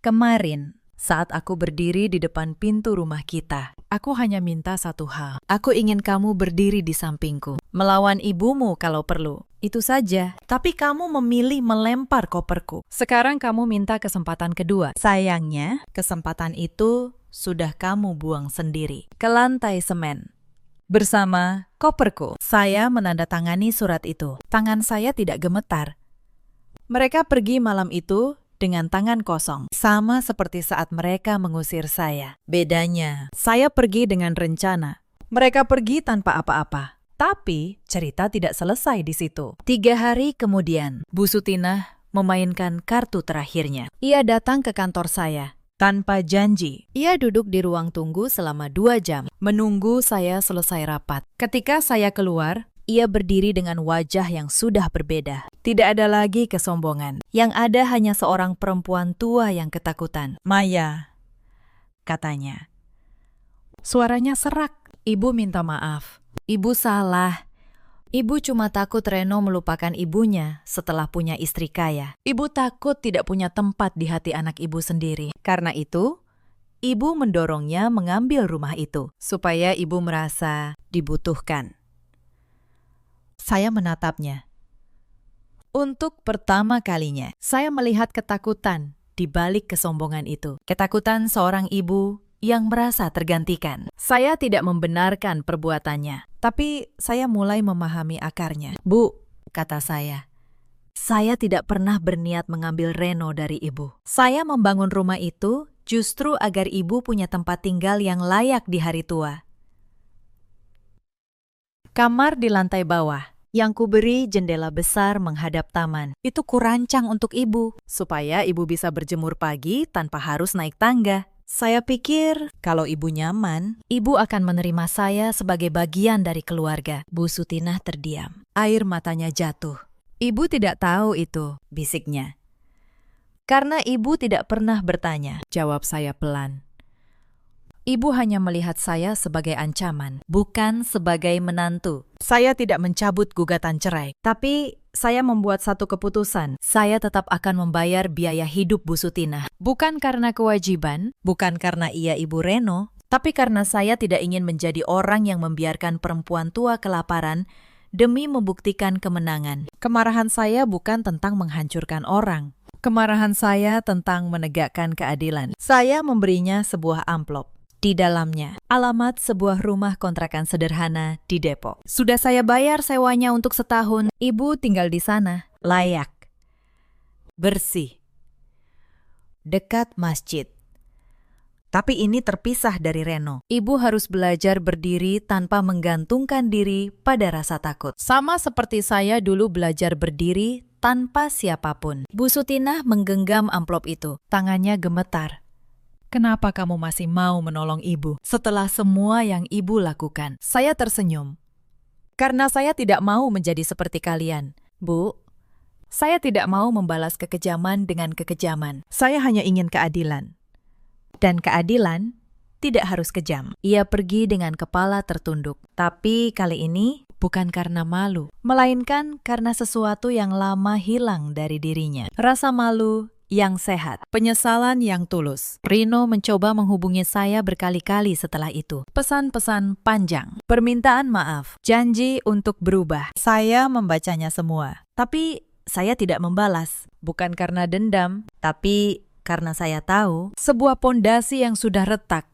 Kemarin, saat aku berdiri di depan pintu rumah kita, aku hanya minta satu hal. Aku ingin kamu berdiri di sampingku. Melawan ibumu kalau perlu. Itu saja. Tapi kamu memilih melempar koperku. Sekarang kamu minta kesempatan kedua. Sayangnya, kesempatan itu sudah kamu buang sendiri ke lantai semen. Bersama koperku. Saya menandatangani surat itu. Tangan saya tidak gemetar. Mereka pergi malam itu dengan tangan kosong. Sama seperti saat mereka mengusir saya. Bedanya, saya pergi dengan rencana. Mereka pergi tanpa apa-apa. Tapi cerita tidak selesai di situ. 3 hari kemudian, Bu Sutinah memainkan kartu terakhirnya. Ia datang ke kantor saya. Tanpa janji, ia duduk di ruang tunggu selama 2 jam, menunggu saya selesai rapat. Ketika saya keluar, ia berdiri dengan wajah yang sudah berbeda. Tidak ada lagi kesombongan. Yang ada hanya seorang perempuan tua yang ketakutan. Maya, katanya. Suaranya serak. Ibu minta maaf. Ibu salah. Ibu cuma takut Reno melupakan ibunya setelah punya istri kaya. Ibu takut tidak punya tempat di hati anak ibu sendiri. Karena itu, ibu mendorongnya mengambil rumah itu, supaya ibu merasa dibutuhkan. Saya menatapnya. Untuk pertama kalinya, saya melihat ketakutan di balik kesombongan itu. Ketakutan seorang ibu yang merasa tergantikan. Saya tidak membenarkan perbuatannya, tapi saya mulai memahami akarnya. Bu, kata saya tidak pernah berniat mengambil Reno dari ibu. Saya membangun rumah itu justru agar ibu punya tempat tinggal yang layak di hari tua. Kamar di lantai bawah, yang kuberi jendela besar menghadap taman. Itu kurancang untuk ibu, supaya ibu bisa berjemur pagi tanpa harus naik tangga. Saya pikir kalau ibu nyaman, ibu akan menerima saya sebagai bagian dari keluarga. Bu Sutinah terdiam. Air matanya jatuh. Ibu tidak tahu itu, bisiknya. Karena ibu tidak pernah bertanya, jawab saya pelan. Ibu hanya melihat saya sebagai ancaman, bukan sebagai menantu. Saya tidak mencabut gugatan cerai, tapi saya membuat satu keputusan. Saya tetap akan membayar biaya hidup Bu Sutinah. Bukan karena kewajiban, bukan karena ia ibu Reno, tapi karena saya tidak ingin menjadi orang yang membiarkan perempuan tua kelaparan demi membuktikan kemenangan. Kemarahan saya bukan tentang menghancurkan orang. Kemarahan saya tentang menegakkan keadilan. Saya memberinya sebuah amplop. Di dalamnya, alamat sebuah rumah kontrakan sederhana di Depok. Sudah saya bayar sewanya untuk setahun. Ibu tinggal di sana. Layak. Bersih. Dekat masjid. Tapi ini terpisah dari Reno. Ibu harus belajar berdiri tanpa menggantungkan diri pada rasa takut. Sama seperti saya dulu belajar berdiri tanpa siapapun. Bu Sutinah menggenggam amplop itu. Tangannya gemetar. Kenapa kamu masih mau menolong ibu setelah semua yang ibu lakukan? Saya tersenyum. Karena saya tidak mau menjadi seperti kalian. Bu, saya tidak mau membalas kekejaman dengan kekejaman. Saya hanya ingin keadilan. Dan keadilan tidak harus kejam. Ia pergi dengan kepala tertunduk. Tapi kali ini bukan karena malu, melainkan karena sesuatu yang lama hilang dari dirinya. Rasa malu yang sehat, penyesalan yang tulus. Rino mencoba menghubungi saya berkali-kali setelah itu. Pesan-pesan panjang, permintaan maaf, janji untuk berubah. Saya membacanya semua, tapi saya tidak membalas. Bukan karena dendam, tapi karena saya tahu sebuah pondasi yang sudah retak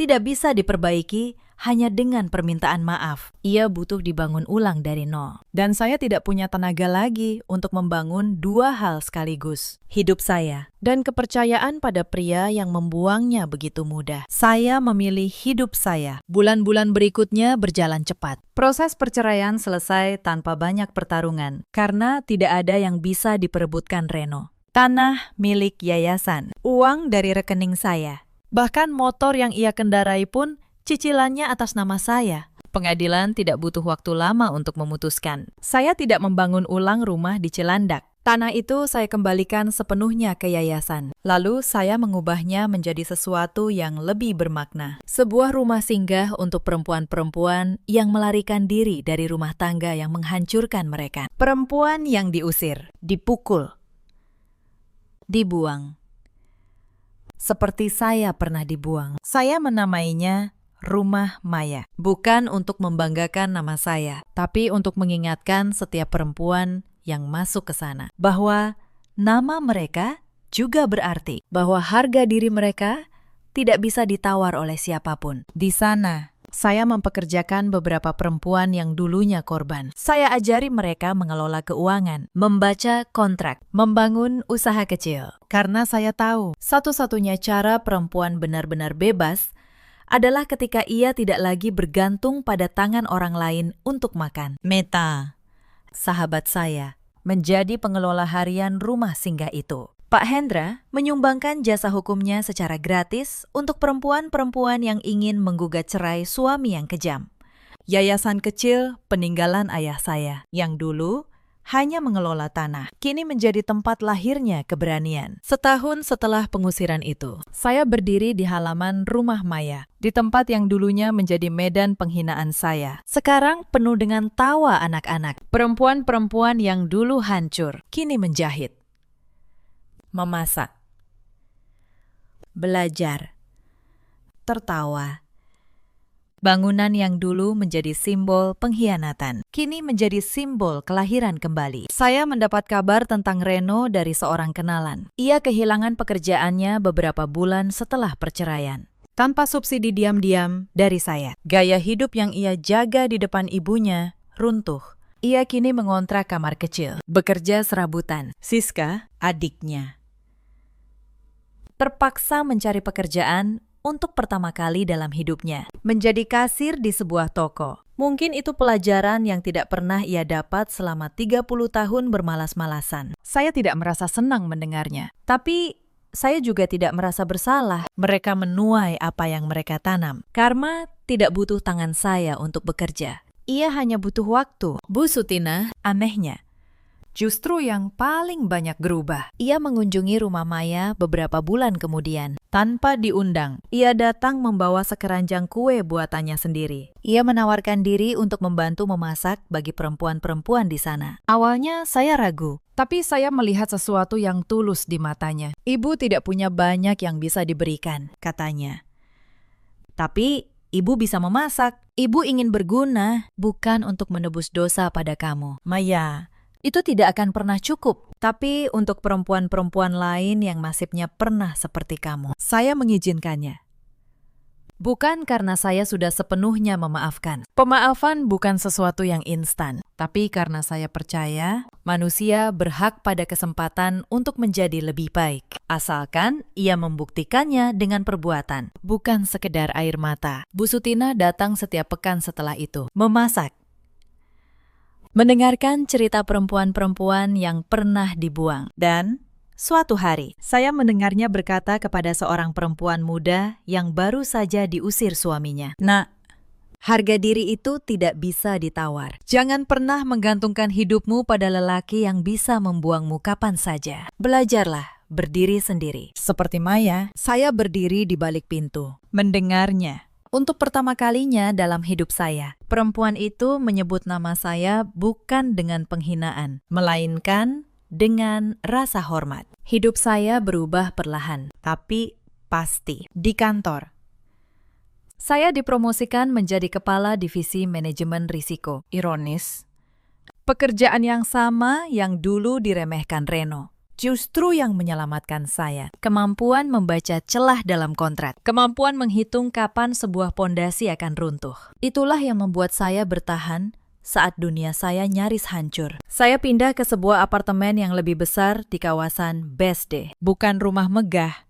tidak bisa diperbaiki hanya dengan permintaan maaf. Ia butuh dibangun ulang dari nol. Dan saya tidak punya tenaga lagi untuk membangun dua hal sekaligus. Hidup saya dan kepercayaan pada pria yang membuangnya begitu mudah. Saya memilih hidup saya. Bulan-bulan berikutnya berjalan cepat. Proses perceraian selesai tanpa banyak pertarungan, karena tidak ada yang bisa diperebutkan Reno. Tanah milik yayasan, uang dari rekening saya. Bahkan motor yang ia kendarai pun cicilannya atas nama saya. Pengadilan tidak butuh waktu lama untuk memutuskan. Saya tidak membangun ulang rumah di Cilandak. Tanah itu saya kembalikan sepenuhnya ke yayasan. Lalu saya mengubahnya menjadi sesuatu yang lebih bermakna. Sebuah rumah singgah untuk perempuan-perempuan yang melarikan diri dari rumah tangga yang menghancurkan mereka. Perempuan yang diusir, dipukul, dibuang. Seperti saya pernah dibuang. Saya menamainya Rumah Maya. Bukan untuk membanggakan nama saya, tapi untuk mengingatkan setiap perempuan yang masuk ke sana bahwa nama mereka juga berarti, bahwa harga diri mereka tidak bisa ditawar oleh siapapun. Di sana, saya mempekerjakan beberapa perempuan yang dulunya korban. Saya ajari mereka mengelola keuangan, membaca kontrak, membangun usaha kecil. Karena saya tahu, satu-satunya cara perempuan benar-benar bebas adalah ketika ia tidak lagi bergantung pada tangan orang lain untuk makan. Meta, sahabat saya, menjadi pengelola harian rumah singgah itu. Pak Hendra menyumbangkan jasa hukumnya secara gratis untuk perempuan-perempuan yang ingin menggugat cerai suami yang kejam. Yayasan kecil peninggalan ayah saya, yang dulu hanya mengelola tanah, kini menjadi tempat lahirnya keberanian. Setahun setelah pengusiran itu, saya berdiri di halaman Rumah Maya, di tempat yang dulunya menjadi medan penghinaan saya. Sekarang penuh dengan tawa anak-anak. Perempuan-perempuan yang dulu hancur, kini menjahit, memasak, belajar, tertawa. Bangunan yang dulu menjadi simbol pengkhianatan, kini menjadi simbol kelahiran kembali. Saya mendapat kabar tentang Reno dari seorang kenalan. Ia kehilangan pekerjaannya beberapa bulan setelah perceraian. Tanpa subsidi diam-diam dari saya. Gaya hidup yang ia jaga di depan ibunya runtuh. Ia kini mengontrak kamar kecil, bekerja serabutan. Siska, adiknya, terpaksa mencari pekerjaan untuk pertama kali dalam hidupnya, menjadi kasir di sebuah toko. Mungkin itu pelajaran yang tidak pernah ia dapat selama 30 tahun bermalas-malasan. Saya tidak merasa senang mendengarnya, tapi saya juga tidak merasa bersalah. Mereka menuai apa yang mereka tanam. Karma tidak butuh tangan saya untuk bekerja. Ia hanya butuh waktu. Bu Sutina, anehnya, justru yang paling banyak berubah. Ia mengunjungi Rumah Maya beberapa bulan kemudian. Tanpa diundang, ia datang membawa sekeranjang kue buatannya sendiri. Ia menawarkan diri untuk membantu memasak bagi perempuan-perempuan di sana. Awalnya saya ragu, tapi saya melihat sesuatu yang tulus di matanya. Ibu tidak punya banyak yang bisa diberikan, katanya. Tapi ibu bisa memasak. Ibu ingin berguna, bukan untuk menebus dosa pada kamu. Maya, itu tidak akan pernah cukup, tapi untuk perempuan-perempuan lain yang nasibnya pernah seperti kamu, saya mengizinkannya. Bukan karena saya sudah sepenuhnya memaafkan. Pemaafan bukan sesuatu yang instan, tapi karena saya percaya manusia berhak pada kesempatan untuk menjadi lebih baik. Asalkan ia membuktikannya dengan perbuatan, bukan sekedar air mata. Bu Sutina datang setiap pekan setelah itu, memasak, mendengarkan cerita perempuan-perempuan yang pernah dibuang. Dan suatu hari, saya mendengarnya berkata kepada seorang perempuan muda yang baru saja diusir suaminya, "Nak, harga diri itu tidak bisa ditawar. Jangan pernah menggantungkan hidupmu pada lelaki yang bisa membuangmu kapan saja. Belajarlah berdiri sendiri. Seperti Maya, saya berdiri di balik pintu, mendengarnya. Untuk pertama kalinya dalam hidup saya, perempuan itu menyebut nama saya bukan dengan penghinaan, melainkan dengan rasa hormat. Hidup saya berubah perlahan, tapi pasti. Di kantor, saya dipromosikan menjadi kepala divisi manajemen risiko. Ironis, pekerjaan yang sama yang dulu diremehkan Reno, justru yang menyelamatkan saya. Kemampuan membaca celah dalam kontrak, kemampuan menghitung kapan sebuah pondasi akan runtuh. Itulah yang membuat saya bertahan saat dunia saya nyaris hancur. Saya pindah ke sebuah apartemen yang lebih besar di kawasan BSD. Bukan rumah megah,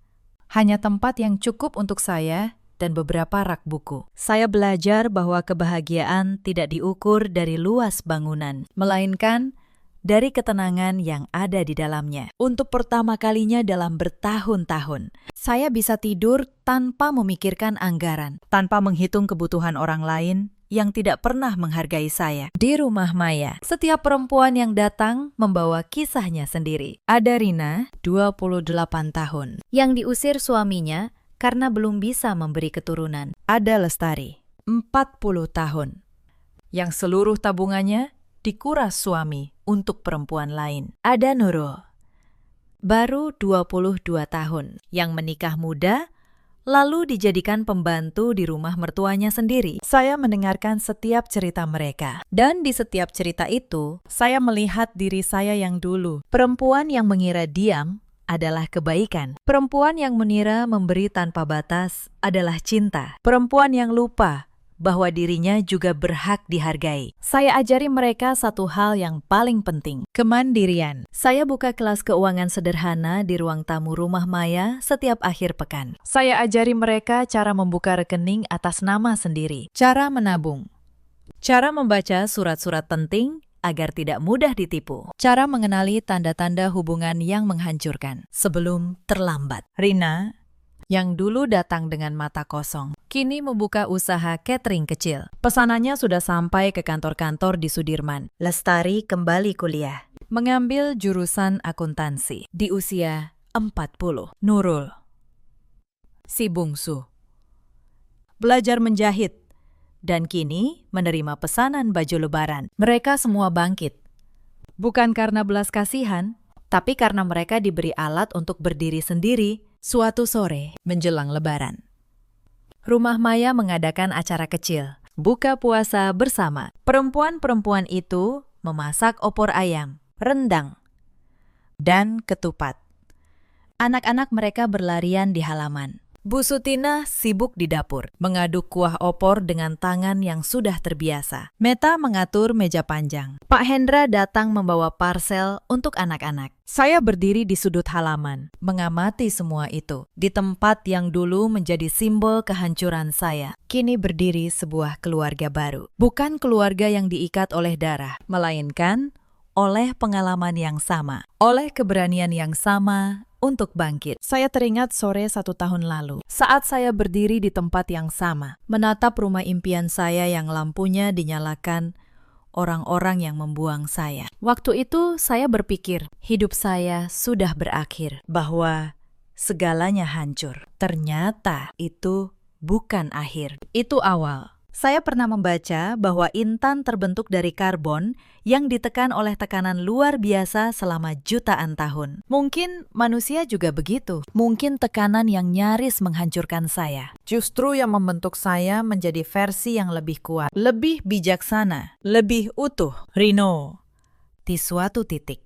hanya tempat yang cukup untuk saya dan beberapa rak buku. Saya belajar bahwa kebahagiaan tidak diukur dari luas bangunan, melainkan dari ketenangan yang ada di dalamnya. Untuk pertama kalinya dalam bertahun-tahun, saya bisa tidur tanpa memikirkan anggaran, tanpa menghitung kebutuhan orang lain yang tidak pernah menghargai saya. Di rumah Maya, setiap perempuan yang datang membawa kisahnya sendiri. Ada Rina, 28 tahun, yang diusir suaminya karena belum bisa memberi keturunan. Ada Lestari, 40 tahun, yang seluruh tabungannya dikuras suami untuk perempuan lain. Ada Nurul, baru 22 tahun, yang menikah muda, lalu dijadikan pembantu di rumah mertuanya sendiri. Saya mendengarkan setiap cerita mereka. Dan di setiap cerita itu, saya melihat diri saya yang dulu. Perempuan yang mengira diam adalah kebaikan. Perempuan yang mengira memberi tanpa batas adalah cinta. Perempuan yang lupa bahwa dirinya juga berhak dihargai. Saya ajari mereka satu hal yang paling penting, kemandirian. Saya buka kelas keuangan sederhana di ruang tamu rumah Maya setiap akhir pekan. Saya ajari mereka cara membuka rekening atas nama sendiri, cara menabung, cara membaca surat-surat penting agar tidak mudah ditipu, cara mengenali tanda-tanda hubungan yang menghancurkan sebelum terlambat. Rina, yang dulu datang dengan mata kosong, kini membuka usaha catering kecil. Pesanannya sudah sampai ke kantor-kantor di Sudirman. Lestari kembali kuliah, mengambil jurusan akuntansi di usia 40. Nurul, si bungsu, belajar menjahit, dan kini menerima pesanan baju lebaran. Mereka semua bangkit, bukan karena belas kasihan, tapi karena mereka diberi alat untuk berdiri sendiri suatu sore menjelang lebaran. Rumah Maya mengadakan acara kecil, buka puasa bersama. Perempuan-perempuan itu memasak opor ayam, rendang, dan ketupat. Anak-anak mereka berlarian di halaman. Bu Sutina sibuk di dapur, mengaduk kuah opor dengan tangan yang sudah terbiasa. Meta mengatur meja panjang. Pak Hendra datang membawa parsel untuk anak-anak. Saya berdiri di sudut halaman, mengamati semua itu. Di tempat yang dulu menjadi simbol kehancuran saya, kini berdiri sebuah keluarga baru. Bukan keluarga yang diikat oleh darah, melainkan oleh pengalaman yang sama, oleh keberanian yang sama untuk bangkit. Saya teringat sore 1 tahun lalu, saat saya berdiri di tempat yang sama, menatap rumah impian saya yang lampunya dinyalakan orang-orang yang membuang saya. Waktu itu saya berpikir, hidup saya sudah berakhir, bahwa segalanya hancur. Ternyata itu bukan akhir, itu awal. Saya pernah membaca bahwa intan terbentuk dari karbon yang ditekan oleh tekanan luar biasa selama jutaan tahun. Mungkin manusia juga begitu. Mungkin tekanan yang nyaris menghancurkan saya, justru yang membentuk saya menjadi versi yang lebih kuat, lebih bijaksana, lebih utuh. Rino, di suatu titik,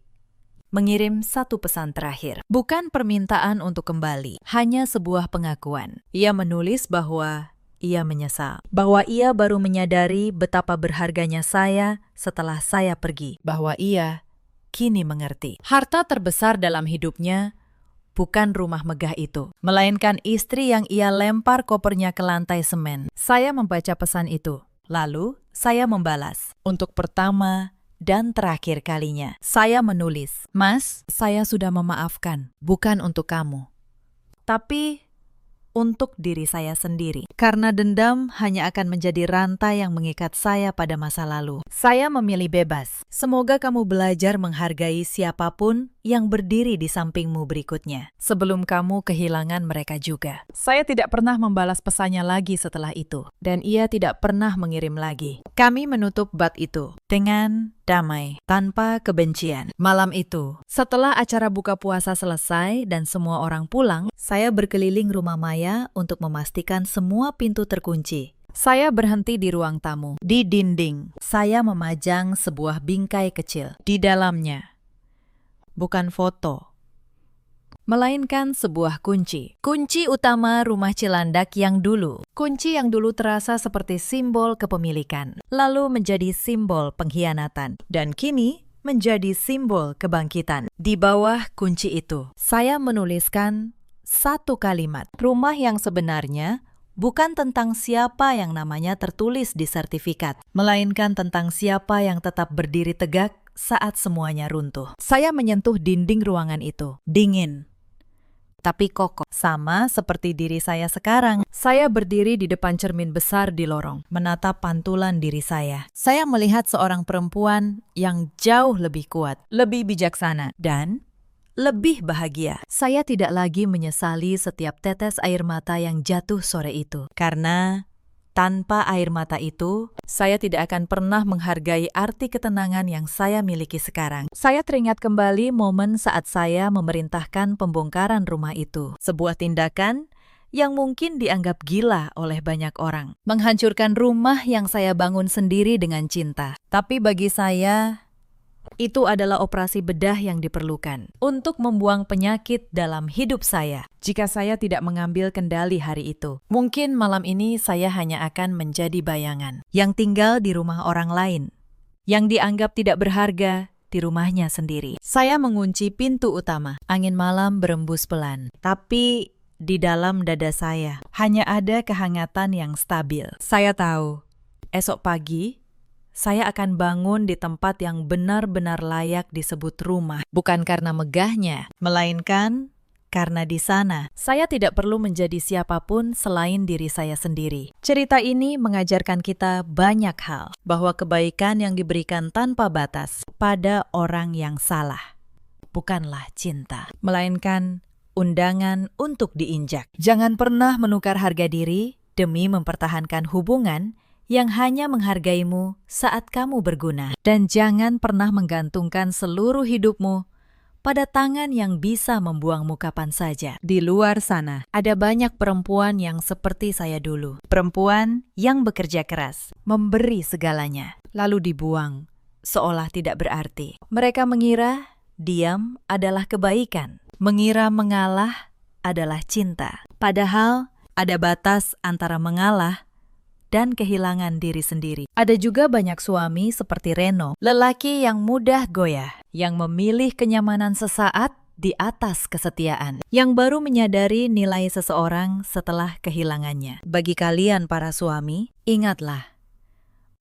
mengirim satu pesan terakhir. Bukan permintaan untuk kembali, hanya sebuah pengakuan. Ia menulis bahwa ia menyesal, bahwa ia baru menyadari betapa berharganya saya setelah saya pergi, bahwa ia kini mengerti. Harta terbesar dalam hidupnya bukan rumah megah itu, melainkan istri yang ia lempar kopernya ke lantai semen. Saya membaca pesan itu, lalu saya membalas. Untuk pertama dan terakhir kalinya, saya menulis, "Mas, saya sudah memaafkan, bukan untuk kamu, tapi untuk diri saya sendiri. Karena dendam hanya akan menjadi rantai yang mengikat saya pada masa lalu. Saya memilih bebas. Semoga kamu belajar menghargai siapapun yang berdiri di sampingmu berikutnya, sebelum kamu kehilangan mereka juga. Saya tidak pernah membalas pesannya lagi setelah itu, dan ia tidak pernah mengirim lagi. Kami menutup bab itu dengan damai, tanpa kebencian. Malam itu, setelah acara buka puasa selesai dan semua orang pulang, saya berkeliling rumah Maya untuk memastikan semua pintu terkunci. Saya berhenti di ruang tamu. Di dinding, saya memajang sebuah bingkai kecil. Di dalamnya, bukan foto, melainkan sebuah kunci. Kunci utama rumah Cilandak yang dulu. Kunci yang dulu terasa seperti simbol kepemilikan, lalu menjadi simbol pengkhianatan, dan kini menjadi simbol kebangkitan. Di bawah kunci itu, saya menuliskan satu kalimat. Rumah yang sebenarnya bukan tentang siapa yang namanya tertulis di sertifikat, melainkan tentang siapa yang tetap berdiri tegak saat semuanya runtuh. Saya menyentuh dinding ruangan itu. Dingin, tapi kokoh. Sama seperti diri saya sekarang. Saya berdiri di depan cermin besar di lorong, menatap pantulan diri saya. Saya melihat seorang perempuan yang jauh lebih kuat, lebih bijaksana, dan lebih bahagia. Saya tidak lagi menyesali setiap tetes air mata yang jatuh sore itu. Karena tanpa air mata itu, saya tidak akan pernah menghargai arti ketenangan yang saya miliki sekarang. Saya teringat kembali momen saat saya memerintahkan pembongkaran rumah itu. Sebuah tindakan yang mungkin dianggap gila oleh banyak orang. Menghancurkan rumah yang saya bangun sendiri dengan cinta. Tapi bagi saya, itu adalah operasi bedah yang diperlukan untuk membuang penyakit dalam hidup saya. Jika saya tidak mengambil kendali hari itu, mungkin malam ini saya hanya akan menjadi bayangan yang tinggal di rumah orang lain, yang dianggap tidak berharga di rumahnya sendiri. Saya mengunci pintu utama. Angin malam berembus pelan, tapi di dalam dada saya hanya ada kehangatan yang stabil. Saya tahu, esok pagi saya akan bangun di tempat yang benar-benar layak disebut rumah. Bukan karena megahnya, melainkan karena di sana saya tidak perlu menjadi siapapun selain diri saya sendiri. Cerita ini mengajarkan kita banyak hal, bahwa kebaikan yang diberikan tanpa batas pada orang yang salah bukanlah cinta, melainkan undangan untuk diinjak. Jangan pernah menukar harga diri demi mempertahankan hubungan yang hanya menghargaimu saat kamu berguna. Dan jangan pernah menggantungkan seluruh hidupmu pada tangan yang bisa membuangmu kapan saja. Di luar sana, ada banyak perempuan yang seperti saya dulu. Perempuan yang bekerja keras, memberi segalanya, lalu dibuang, seolah tidak berarti. Mereka mengira diam adalah kebaikan, mengira mengalah adalah cinta. Padahal ada batas antara mengalah dan kehilangan diri sendiri. Ada juga banyak suami seperti Reno, lelaki yang mudah goyah, yang memilih kenyamanan sesaat di atas kesetiaan, yang baru menyadari nilai seseorang setelah kehilangannya. Bagi kalian para suami, ingatlah,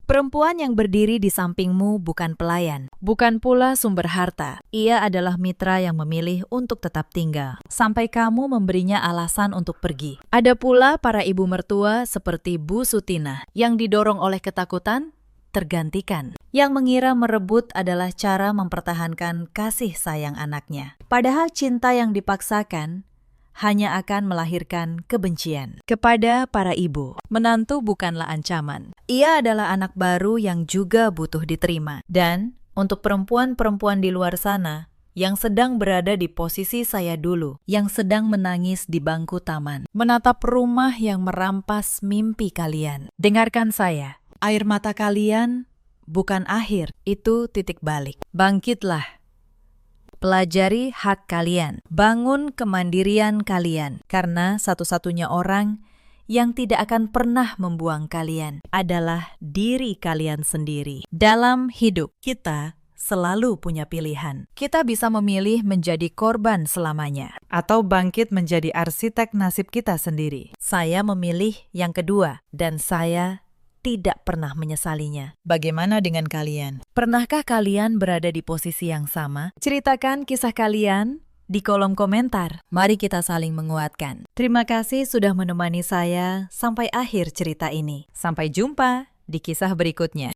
perempuan yang berdiri di sampingmu bukan pelayan, bukan pula sumber harta. Ia adalah mitra yang memilih untuk tetap tinggal, sampai kamu memberinya alasan untuk pergi. Ada pula para ibu mertua seperti Bu Sutina, yang didorong oleh ketakutan, tergantikan, yang mengira merebut adalah cara mempertahankan kasih sayang anaknya. Padahal cinta yang dipaksakan hanya akan melahirkan kebencian. Kepada para ibu, menantu bukanlah ancaman. Ia adalah anak baru yang juga butuh diterima. Dan untuk perempuan-perempuan di luar sana yang sedang berada di posisi saya dulu, yang sedang menangis di bangku taman, menatap rumah yang merampas mimpi kalian, dengarkan saya. Air mata kalian bukan akhir, itu titik balik. Bangkitlah. Pelajari hak kalian, bangun kemandirian kalian, karena satu-satunya orang yang tidak akan pernah membuang kalian adalah diri kalian sendiri. Dalam hidup, kita selalu punya pilihan. Kita bisa memilih menjadi korban selamanya, atau bangkit menjadi arsitek nasib kita sendiri. Saya memilih yang kedua, dan saya tidak pernah menyesalinya. Bagaimana dengan kalian? Pernahkah kalian berada di posisi yang sama? Ceritakan kisah kalian di kolom komentar. Mari kita saling menguatkan. Terima kasih sudah menemani saya sampai akhir cerita ini. Sampai jumpa di kisah berikutnya.